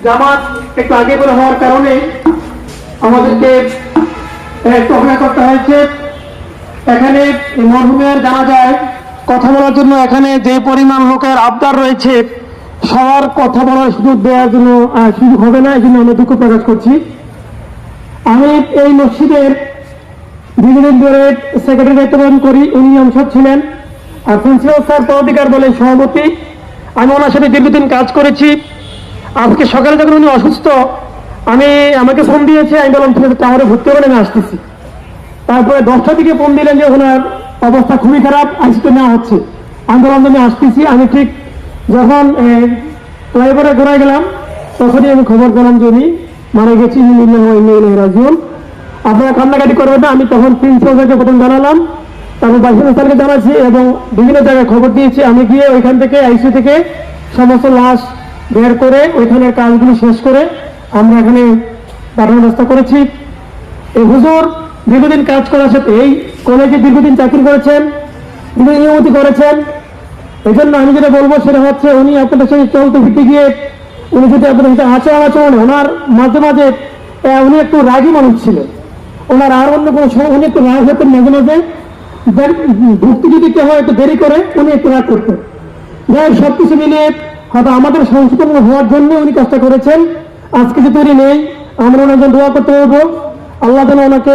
জামাত একটু আগে করে হওয়ার কারণে আমাদেরকে একটু অপেক্ষা করতে হয়েছে। এখানে মরহুমের জানাজায় কথা বলার জন্য এখানে যে পরিমাণ লোকের আবদার রয়েছে, সবার কথা বলার সুযোগ দেওয়ার জন্য সুযোগ হবে না, এই জন্য আমি দুঃখ প্রকাশ করছি। আমি এই মসজিদের দীর্ঘদিন ধরে সেক্রেটারি দায়িত্ব পালন করি, উনি অংশদ ছিলেন, আর প্রিন্সিপাল স্যার পদাধিকার বলে সভাপতি। আমি ওনার সাথে দীর্ঘদিন কাজ করেছি। আজকে সকালে যখন উনি অসুস্থ, আমাকে ফোন দিয়েছে, আমি বললাম ঠিক আছে টাওয়ারে ভর্তি হবেন, আমি আসতেছি। তারপরে 10টার দিকে ফোন দিলেন যে ওনার অবস্থা খুবই খারাপ, আইসিইউতে নেওয়া হচ্ছে। আমি বললাম আমি আসতেছি। আমি ঠিক যখন ফ্লাইওভারে ঘোরায় গেলাম, তখনই আমি খবর পেলাম যে উনি মারা গেছি। রাজিউল, আপনারা কান্নাকাটি করবেন না। আমি তখন প্রিন্সিপাল স্যারকে প্রথম জানালাম, তারপর ভাইস স্যারকে জানাচ্ছি এবং বিভিন্ন জায়গায় খবর দিয়েছি। আমি গিয়ে ওইখান থেকে আইসিইউ থেকে সমস্ত লাশ বের করে ওইখানের কাজগুলি শেষ করে আমরা এখানে পাঠানোর ব্যবস্থা করেছি। এই হুজুর দীর্ঘদিন কাজ করার সাথে এই কলেজে দীর্ঘদিন চাকরি করেছেন, নিয়মিত করেছেন। এই জন্য আমি যেটা বলবো সেটা হচ্ছে, উনি আপনাদের সঙ্গে চলতে ফিরতে গিয়ে উনি যদি আপনাদের সাথে আচরণে ওনার মাঝে মাঝে উনি একটু রাগী মানুষ ছিলেন। ওনার আর অন্য কোনো সময় উনি একটু রাগ হতেন, মাঝে মাঝে ভর্তি যদি কেউ হয় একটু দেরি করে উনি একটু রাগ করতেন। যাই সবকিছু মিলিয়ে হয়তো আমাদের সংশোধন হওয়ার জন্য উনি কাজটা করেছেন। আজকে যে তৈরি নেই, আমরা ওনার জন্য দোয়া করতে পারবো, আল্লাহ যেন ওনাকে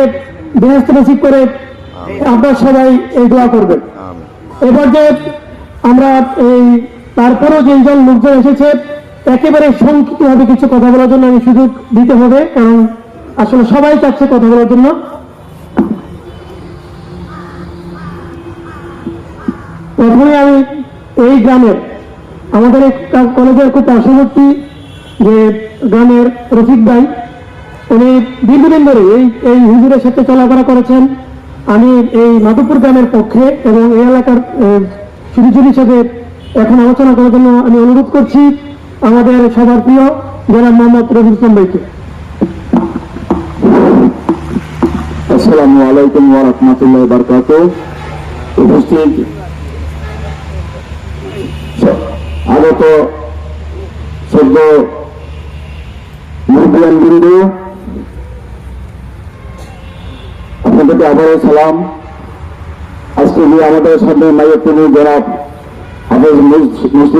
বেহেশত নসিব করে। আপনারা সবাই এই দোয়া করবেন। এবার যে আমরা এই তারপরেও যেজন লোকজন এসেছে, একেবারে সংক্ষিপ্তভাবে কিছু কথা বলার জন্য আমি সুযোগ দিতে হবে, কারণ আসলে সবাই চাচ্ছে কথা বলার জন্য। প্রথমে আমি এই গ্রামের আমাদের কলেজের খুব পার্শ্ববর্তী যে গ্রামের রফিক ভাই, উনি দীর্ঘদিন ধরে এই হুজুরের সাথে চলাফেরা করেছেন। আমি এই মাধবপুর গ্রামের পক্ষে এবং এই এলাকার সুরুজুরির সাথে এখন আলোচনা করার জন্য আমি অনুরোধ করছি আমাদের সবার প্রিয় জনাব মোহাম্মদ রফিক ইসলাম ভাইকে। আসসালামু আলাইকুম ওয়া রাহমাতুল্লাহি ওয়া বারাকাতুহু। উপস্থিত আগত সদ্য মুরব্বিয়ান বৃন্দ, আপনাদেরকে আবারও সালাম। আজকে আমাদের সামনে মাইয়াতুল জনাব হাফেজ মুসলিম